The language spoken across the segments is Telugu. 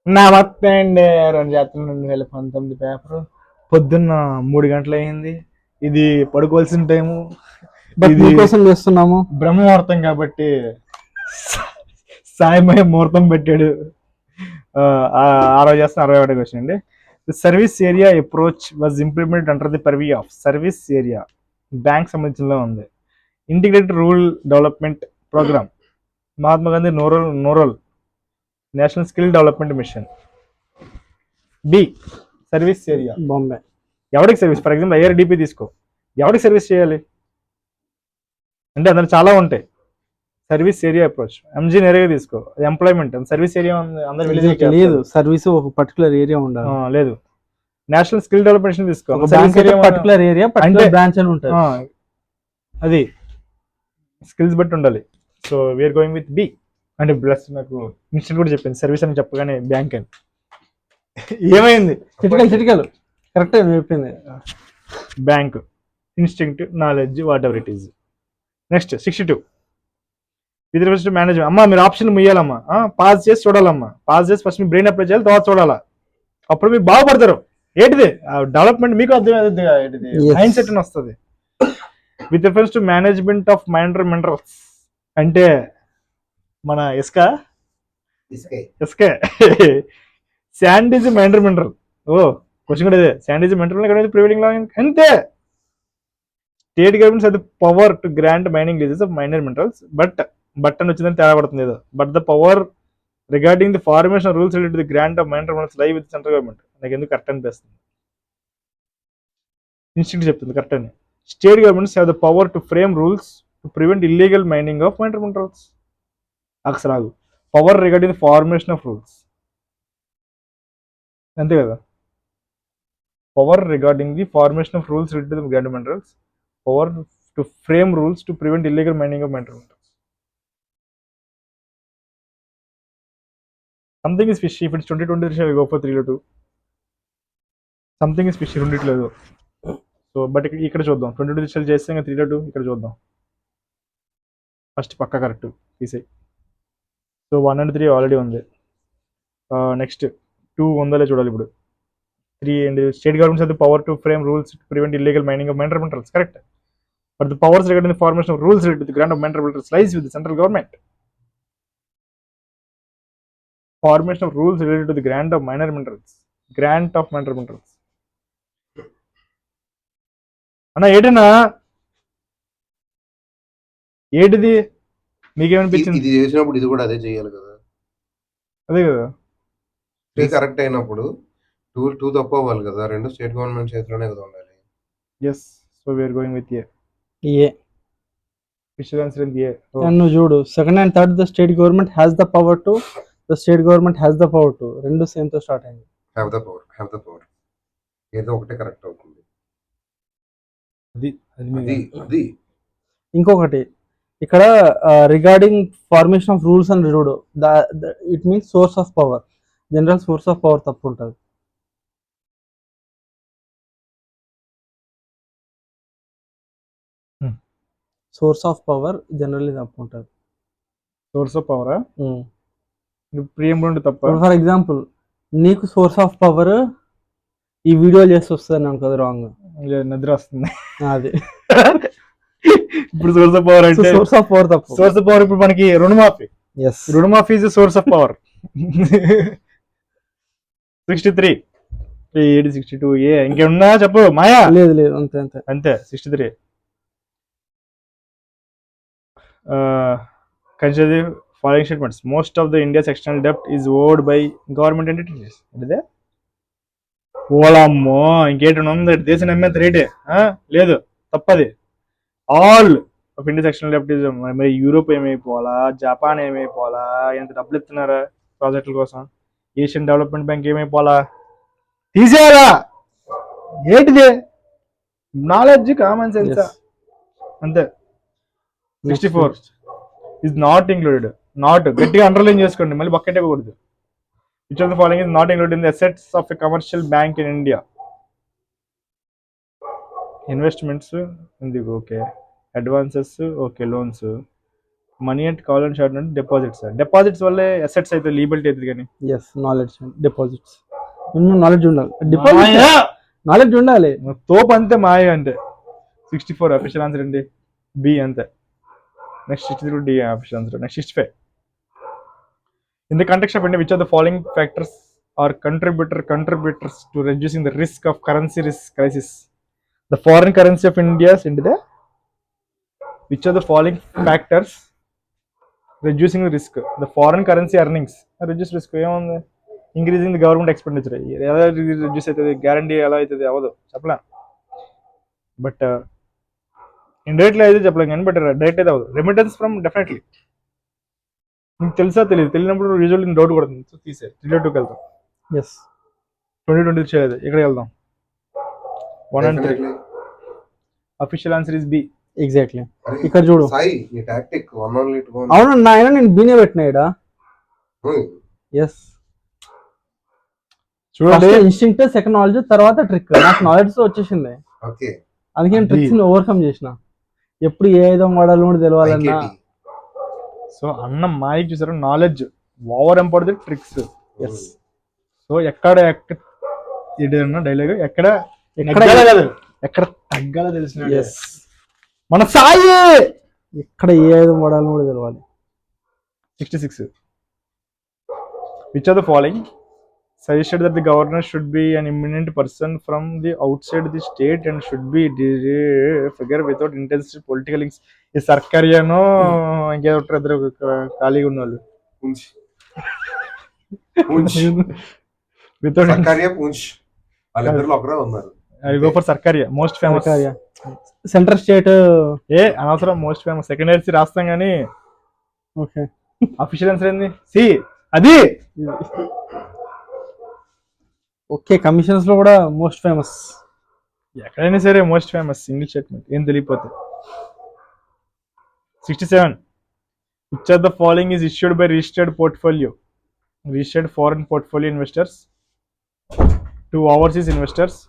నమస్తే అండి. 2/2019 పేపర్ పొద్దున్న 3 గంటలు అయింది. ఇది పడుకోవాల్సిన టైము. బట్ ఇది మీకోసం చేస్తున్నాము. బ్రహ్మముహూర్తం కాబట్టి సాయమయ ముహూర్తం పెట్టాడు. ఆ రోజు చేస్తున్న 61 క్వశ్చన్ అండి. The service area approach was implemented under the purview of service area bank సంబంధించిన ఉంది. Integrated rural development programme, Mahatma Gandhi rural national skill development mission. B service area Bombay. ఎవరికి సర్వీస్? ఫర్ ఎగ్జాంపుల్ ఐఆర్డిపి తీసుకో, ఎవరికి సర్వీస్ చేయాలి అంటే అందులో చాలా ఉంటాయి. Service area approach. ఎంజీ నేరుగా తీసుకో, ఎంప్లాయ్మెంట్ సర్వీస్ ఏరియా అందరు విలేజ్ లేదు, సర్వీస్ ఒక పర్టికులర్ ఏరియా ఉండాలి. లేదు. నేషనల్ స్కిల్ డెవలప్మెంట్ తీసుకో, ఒక బ్యాంక్ అయితే పర్టికులర్ ఏరియా అంటే బ్రాంచ్ అని ఉంటుంది. అది స్కిల్స్ బట్టి ఉండాలి. So we are going with B. అంటే ప్లస్ నాకు ఇన్స్టెంట్ కూడా చెప్పింది సర్వీస్ అని చెప్పగానే బ్యాంక్ అని. ఏమైంది? చిటికలు కరెక్ట్ చెప్పింది. Bank, instinct, knowledge, whatever it is. Next 62 with reference to management. అమ్మా మీరు ఆప్షన్ ముయ్యాలమ్మా, పాజ్ చేసి చూడాలమ్మా. పాజ్ చేసి ఫస్ట్ మీ బ్రెయిన్ అప్లై చేయాలి, తర్వాత చూడాలా. అప్పుడు మీరు బాగుపడతారు. ఏంటిది డెవలప్మెంట్ మీకు అర్థమవుతుంది, ఏంటిది మైండ్ సెట్ అని వస్తుంది. With reference to management of minor minerals అంటే మన ఇసుకే శాండ్ ఈజ్ మైండర్ మినరల్. ఓ క్వశ్చన్ కూడా ఇదే, sand is minor mineral providing law అంతే. స్టేట్ గవర్నమెంట్స్ అది power to grant mining leases of minor minerals but అని వచ్చిందని తేడా పడుతుంది ఏదో. But the power regarding the formation rules related the grant of minor minerals live with central government. నాకు ఎందుకు కరెక్ట్ అనిపిస్తుంది, ఇన్స్టిట్యూట్ చెప్తుంది కరెక్ట్ అని. State governments have the power to frame rules to prevent illegal mining of minor minerals. అక్షరాలు power regarding the formation of rules, అంతే కదా. Power regarding the formation of rules related the grant minerals, power to frame rules to prevent illegal mining of minor minerals. Something is fishy. If it's 2023, shall we go for 3 to 2? Something is fishy, రెండిట్లేదు. సో బట్ ఇక్కడ చూద్దాం, 22 దిశలు చేస్తే ఇంకా 3 to 2 ఇక్కడ చూద్దాం. ఫస్ట్ పక్క కరెక్ట్ తీసేయి. సో 1 and 3 ఆల్రెడీ ఉంది. నెక్స్ట్ 2 ఉందలే చూడాలి ఇప్పుడు. 3 and state governments have the power to frame rules to prevent illegal mining of mineral minerals. Correct. But the powers regarding the formation of rules related to the grant of mineral minerals lies with the central government. Formation of rules related to the grant of minor minerals. అన్నా ఏటన్నా ఏంటిది మీకేమనిపించింది? ఇది చేసినప్పుడు ఇది కూడా అదే చేయాలి కదా. అదే కదా, 3 కరెక్ట్ అయినప్పుడు 2 తప్పు అవ్వాలి కదా. రెండు స్టేట్ గవర్నమెంట్ చేతిలోనే కదా ఉండాలి. Yes. So we are going with A. Fish answer in A. నువ్వు చూడు, second and third the state government has the power to, the state government has the power to, రెండు సేమ్ తో స్టార్ట్ అయింది. హ్యావ్ ద పవర్ ఏదో ఒకటే కరెక్ట్ అవుతుంది. అది ఇంకొకటి ఇక్కడ రిగార్డింగ్ ఫార్మేషన్ ఆఫ్ రూల్స్ అని చూడు, it means source of power. General source of power తప్పు ఉంటుంది. సోర్స్ ఆఫ్ పవర్ జనరల్లీ తప్పు ఉంటుంది. సోర్స్ ఆఫ్ పవరా? ప్రియంబుల్ తప్ప. ఫర్ ఎగ్జాంపుల్ నీకు సోర్స్ ఆఫ్ పవర్ ఈ వీడియో చేసి వస్తుంది అనుకో, రాంగ్. నిద్ర వస్తుంది అది. ఇప్పుడు సోర్స్ ఆఫ్ పవర్ అంటే సోర్స్ ఆఫ్ పవర్ తప్పు. సోర్స్ ఆఫ్ పవర్ ఇప్పుడు మనకి రుణమాఫీ. రుణమాఫీ ఇస్ సోర్స్ ఆఫ్ పవర్. 63 62 ఏ ఇంకేమన్నా చెప్పు మాయా? లేదు లేదు, అంతే అంతే అంతే. 63 consider the following statements. Most of the India's external debt is owed by government entities. అంటే ఓలమ్మో ఇంకేటన్నా ఉంది, దేశం నమ్మేంత రేటే లేదు, తప్పది. ఆల్ ఆఫ్ ఇండియాస్ ఎక్స్టర్నల్ డెప్ట్ ఇస్. మరి యూరోప్ ఏమైపోవాలా, జపాన్ ఏమైపోవాలా, ఎంత డబ్బులు ఇస్తున్నారా ప్రాజెక్టుల కోసం, ఏషియన్ డెవలప్మెంట్ బ్యాంక్ ఏమైపోవాలా, తీసేయాలా. ఏంటిది నాలెడ్జ్, కామన్ సెన్స్ అంతే. 64 is not included. నాట్ గట్టిగా అండర్లైన్ చేసుకోండి, మళ్ళీ బకెట్ ఇవ్వకూడదు. Which of the following is not included in the assets of a commercial bank in India? Investments ఉంది, okay. Advances okay. Loans money అంటే కావాలని షార్ట్ అంటే డిపాజిట్స్ వల్లే అసెట్స్ అయితే లీబిలిటీ అవుతుంది కానీ yes knowledge deposits minimum knowledge ఉండాలి డిపాజిట్ నాలెడ్జ్ ఉండాలి తోపు అంతే మాయ అంటే 64 అఫీషియల్ ఆన్సర్ అండి బి అంతే next 63 D official answer next 65 in the context of India which are the following factors are contributors to reducing the risk of currency risk crisis. The foreign currency of India is into the which are the following factors reducing the risk? The foreign currency earnings reduce risk ఏముంది increasing the government expenditure ఎలా reduce అవుతుంది గ్యారంటీ ఎలా అవుతుంది అవ్వదు చెప్పలే బట్ ఇండైరెక్ట్లీ అయితే చెప్పలేం కానీ బట్ డైరెక్ట్ అయితే అవ్వదు రెమిటెన్స్ ఫ్రమ్ డెఫినెట్లీ నీకు తెలుసా తెలియదు తెలియనప్పుడు యూజువల్లీ డౌట్ కొడుతుంది సో తీసే 3-2కి వెళ్తాం ఎస్ 2020 చేయలేదు ఇక్కడికి వెళ్దాం 1 and 3 Definitely. Official answer is B exactly అరే, ఇక్కడ చూడు సాయి నీ టాక్టిక్ 1 only 2 only. అవును నాయన నేను బీనే పెట్టినా ఇక్కడ Hmm. ఎస్ చూడండి ఇన్స్టింక్ట్ సెకండ్ నాలెడ్జ్ తర్వాత ట్రిక్ నాకు నాలెడ్జ్ వచ్చేసింది Okay. అందుకే అది. ట్రిక్స్ ని ఓవర్కమ్ చేసిన ఎప్పుడు ఏ విధం వాడాలో కూడా తెలియాలన్నా IKT. సో అన్న మాయకి చూసారు knowledge over empowered tricks yes so ఎక్కడ ఏదన్నా డైలాగ్ ఎక్కడ ఎక్కడ నెగ్గాలో కాదు, ఎక్కడ తగ్గాలో తెలిసిన ఎస్ మన సాయి ఎక్కడ ఏ విధం వాడాలో కూడా తెలియాలి 66 which are the following suggested that the governor should be an eminent person from the outside the state and should be figure without intense political links. ఈ సర్కారియానో ఇంకేదో ఇద్దరు ఖాళీగా ఉన్న వాళ్ళు Punch. Punch. Without Sarkaria Punchhi వాళ్ళిద్దరిలో ఒకరే ఉన్నారు. I go for Sarkaria most famous central state ఏ అనవసరం మోస్ట్ ఫేమస్ సెకండ్ ఇయర్స్ రాస్తాం కానీ ఓకే అఫీషియల్ ఆన్సర్ ఏంది సి అది ఓకే కమిషన్స్ లో కూడా మోస్ట్ ఫేమస్ ఎక్కడైనా సరే మోస్ట్ ఫేమస్ సింగిల్ స్టేట్మెంట్ ఏం తెలియపోతే 67 which are the following is issued by registered foreign portfolio investors to overseas investors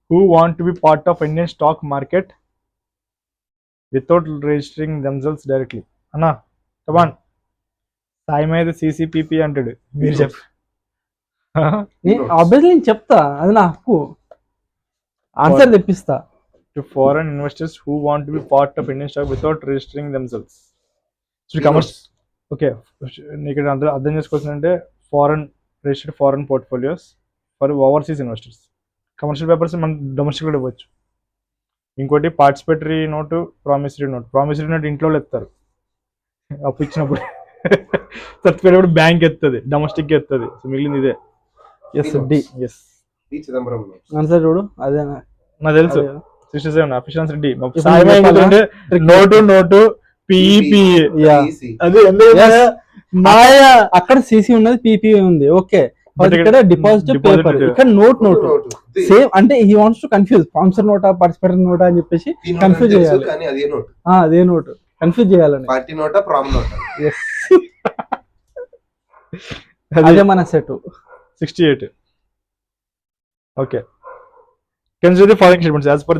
who want to be part of Indian stock market without registering themselves directly. అన్నా కమాన్ సాయి మీద CCPP అంటాడు మీరు చెప్పు ఆబ్వియస్లీ నేను చెప్తా అది నా హక్కు ఆన్సర్ తెప్పిస్తా to foreign investors who want to be part of Indian stock without registering themselves. So commerce okay ఇక్కడ అర్థం చేసుకోవాల్సిందంటే registered foreign portfolios for overseas investors commercial papers మన డొమెస్టిక్ కూడా ఇవ్వచ్చు. ఇంకోటి పార్టిసిపేటరీ నోటు ప్రామిసరీ నోట్ ఇంట్లో ఎత్తారు అప్పు ఇచ్చినప్పుడు సర్టిఫికేట్ బ్యాంక్ ఎత్తుంది డొమెస్టిక్ ఎత్తుంది సో మిగిలింది ఇదే ఎస్ డి ఎస్ ఈ చిదంబరం ఆన్సర్ చూడు అదే నాకు తెలుసు 67 అఫీషియల్ ఆన్సర్ డి ఇప్పుడు సాయి నేను ఏంటంటే చెప్పాలా? Note PEP Yeah. అదే ఎందుకంటే మాయ అక్కడ సిసి ఉన్నది పిపి ఉంది ఓకే But ఇక్కడ డిపాజిట్ deposit పేపర్ ಇದೆ. ఇక్కడ నోట్ సేమ్ అంటే he wants to confuse sponsor నోటా పార్టిసిపేటర్ నోటా అని చెప్పేసి కన్ఫ్యూజ్ చేయాలి కానీ అదే నోట్ అదే నోట్ కన్ఫ్యూజ్ చేయాలని పార్టీ నోటా ప్రామ్ నోటా. ఎస్ అదే మన set 68 okay consider the following statements as per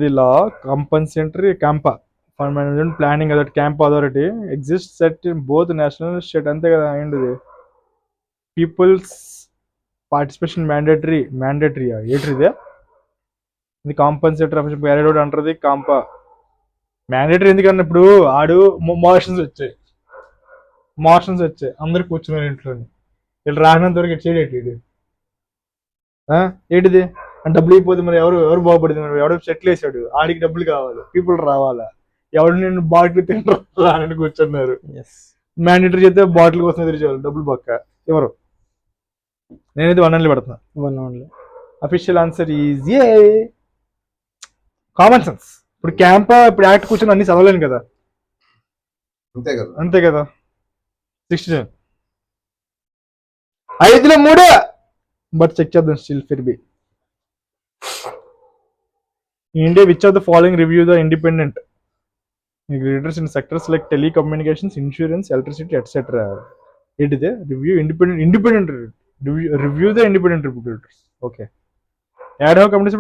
the law compensatory campa for management planning that camp authority exists at both national state అంతే కదా అయింది పీపుల్స్ పార్టిసిపేషన్ మ్యాండేటరీ ఏంటిదే ఇది కాంపన్సేటరీ ఆఫీస్ క్యారీడ్ అవుట్ అంటారు కాంపా మ్యాండేటరీ ఎందుకన్నా ఇప్పుడు ఆడు మోషన్స్ వచ్చాయి అందరు కూర్చున్నారు ఇంట్లోని వీళ్ళు రానంత వరకు చేయడేటి ఇది ఏంటిది అంటే డబ్బులు అయిపోతే మరి ఎవరు బాగుపడింది మరి ఎవడో సెటిల్ వేసాడు ఆడికి డబ్బులు కావాలి పీపుల్ రావాలా ఎవడు నేను బాటిల్ తింటారు రానని కూర్చున్నారు మ్యాండేటరీ చేస్తే బాటిల్ కోసం ఎదురు చేయాలి డబ్బులు పక్క ఎవరు నేనైతే 1 only పెడుతున్నా official answer is A common sense ఇప్పుడు క్యాంపా ఇప్పుడు యాక్ట్ కూర్చొని అన్ని చదవలేను కదా అంతే కదా 67 5లో 3 బట్ చెక్ చేద్దాం still for B India which of the following review the independent leaders in sectors like telecommunications, insurance, electricity, etc. ఏంటిదే review independent review the independent reviewers. Okay. Ad hoc committees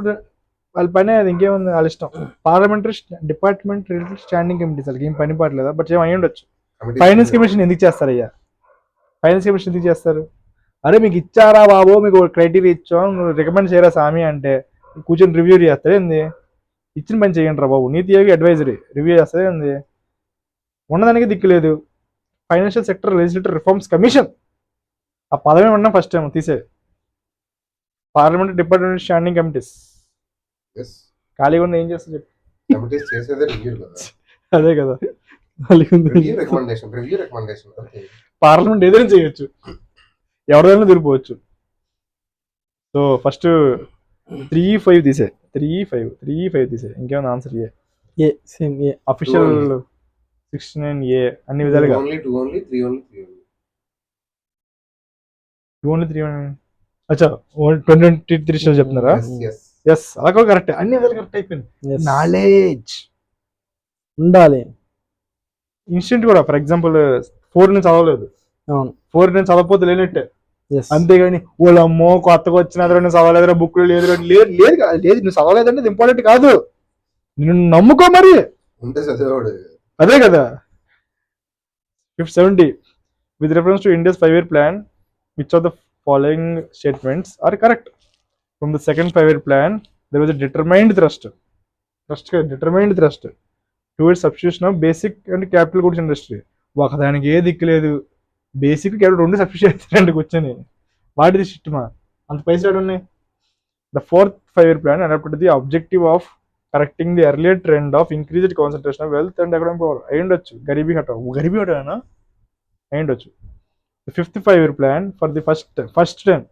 వాళ్ళ పని అది, ఇంకేముంది వాళ్ళ ఇష్టం. Parliamentary department related standing committees, వాళ్ళకి ఏం పని పడలేదా? బట్ ఏం అయ్యి ఉండొచ్చు. ఫైనాన్స్ కమిషన్ ఎందుకు చేస్తారయ్యా? ఫైనాన్స్ కమిషన్ ఎందుకు చేస్తారు? అరే మీకు ఇచ్చారా బాబు, మీకు క్రైటీరియా ఇచ్చాం, నువ్వు రికమెండ్ చేయరా సామి అంటే కూర్చొని రివ్యూ చేస్తారు ఏంది? ఇచ్చిన పని చేయండి రా బాబు. నీతి ఆయోగ్ అడ్వైజరీ రివ్యూ చేస్తుంది ఏంది? ఉన్నదానికి దిక్కులేదు. Financial sector legislative reforms commission, ఆ పదమే ఉన్నా ఫస్ట్ టైం తీసే. పార్లమెంట్ డిపార్ట్మెంట్ స్టాండింగ్ కమిటీస్ ఖాళీగా ఉంది, ఏం చేస్తుంది చెప్పు? కమిటీస్ చేసేదే రివ్యూ కదా. అదే కదా, రివ్యూ రికమెండేషన్ అంతే. పార్లమెంట్ ఏదైనా చేయొచ్చు, ఎవరిదైనా తిరిగిపోవచ్చు. సో ఫస్ట్ 3-5 తీసే, 3-5 తీసే. ఇంకేమైనా ఆన్సర్ ఏ సేమ్ ఏ అఫీషియల్ 69A అన్ని విధాలుగా. Only 3 only. 2-3 అచ్చా 2023 చెప్తున్నారా? ఎస్, అలా కూడా కరెక్ట్, అన్ని విధాలు కరెక్ట్ అయిపోయింది. Yes. నాలెడ్జ్ ఉండాలి. ఇన్స్టెంట్ కూడా, ఫర్ ఎగ్జాంపుల్ 4 నేను చదవలేదు, అవును. 4 నేను చదవకపోతే లేనట్టే. Yes. అంతేగాని వాళ్ళమ్మో కొత్తగా వచ్చిన నేను చదవలేదురా, బుక్లు లేదు లేదు లేదు లేదు, నువ్వు చదవలేదంటే ఇది ఇంపార్టెంట్ కాదు, నిన్ను నమ్ముకో మరి. ఉంటే చదివాడు. అదే కదా. 70 with reference to India's 5-year plan, which of the following statements are correct? From the second 5-year plan, there was a determined thrust towards substitution of basic and capital goods industry. ఒకదానికి ఏ దిక్కు లేదు, బేసిక్ క్యాపిటల్ రెండు సబ్స్టిట్యూట్ చేస్తారండి కూర్చొని. వాటిది సిస్టమా, అంత పైసలు ఉన్నాయి. The fourth 5-year plan adopted the objective of correcting the earlier trend of increased concentration of wealth and economic power. అయ్యుండొచ్చు, గరీబీ హటానా అయ్యుండొచ్చు. The fifth 5-year plan, for the first time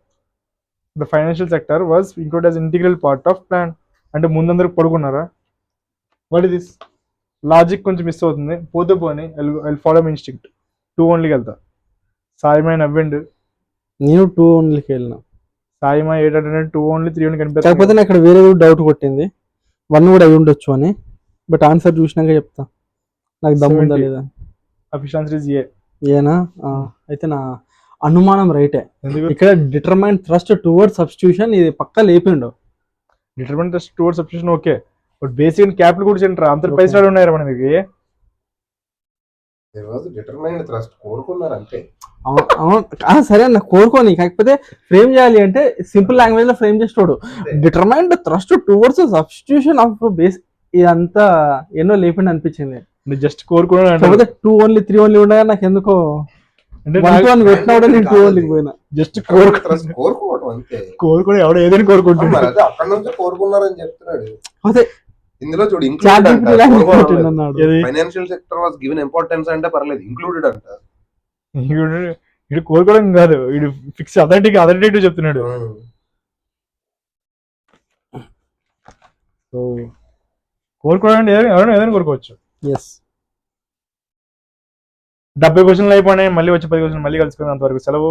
the financial sector was included as integral part of plan. అంటే ముందందరికి పడుకున్నారా? What is this logic? కొంచెం మిస్ అవుతుంది. పోతే పోని, ఐ ఫాలో మై ఇన్స్టింక్ట్. 2 ఓన్లీకి వెళ్తా. సాయిమా నవ్విండు, నేను 2 ఓన్లీకి వెళ్ళిన. సాయిమా 800 2 ఓన్లీ 3 ఓన్లీ కాకపోతే కనిపిస్తుంది. నాకు ఇక్కడ వేరే డౌట్ కొట్టింది, 1 కూడా అయి ఉండొచ్చు అని. బట్ ఆన్సర్ చూసినాక చెప్తా నాకు దమ్ము ఉందా 70. లేదా. Official answer is a. ఏనా? అయితే నా అనుమానం రైటే. ఎందుకు? ఇక్కడ డిటర్మైన్ థ్రస్ట్ టువర్డ్ సబ్స్టిట్యూషన్ ఇది పక్కా లేపిండు. Determine trust toward substitution okay, but basic capital కూడా సెంటర్ అంత పైసలు ఉన్నాయి మనకి. డిటర్మైన్డ్ థ్రస్ట్ కోరుకున్నారు అంతే. సరే అన్న, కోరుకోని, కాకపోతే ఫ్రేమ్ చేయాలి అంటే సింపుల్ లాంగ్వేజ్ లో ఫ్రేమ్ చేస్తాడు. Determined thrust towards substitution of base, ఇదంతా ఎన్నో లేపిండి అనిపించింది. జస్ట్ కోరుకున్నాను కాకపోతే 2 ఓన్లీ 3 ఓన్లీ ఉండగా నాకు ఎందుకో అంటే పెట్టినప్పుడు నేను 2 ఓన్లీకి పోయినా. జస్ట్ కోరుకోవడం అంతే. కోరుకుని ఎవడో ఏదైనా కోరుకుంటుంది. మరి అదే అక్కడ నుంచి కోరుకున్నారని చెప్తున్నాడు. అదే ఇందులో చూడు, అన్నాడు. Financial sector was given importance అంటే పర్లేదు, ఇంక్లూడెడ్ అంట. ఇడు కోరుకోవడం కాదు, ఇడు ఫిక్స్ అథారిటీ చెప్తున్నాడు. సో కోరుకోవడం అంటే ఎవరైనా ఏదైనా కోరుకోవచ్చు. ఎస్. 70 క్వశ్చన్లు అయిపోయినాయి, మళ్ళీ వచ్చి 10 క్వశ్చన్లు మళ్ళీ కలుసుకుందాం. అంతవరకు సెలవు.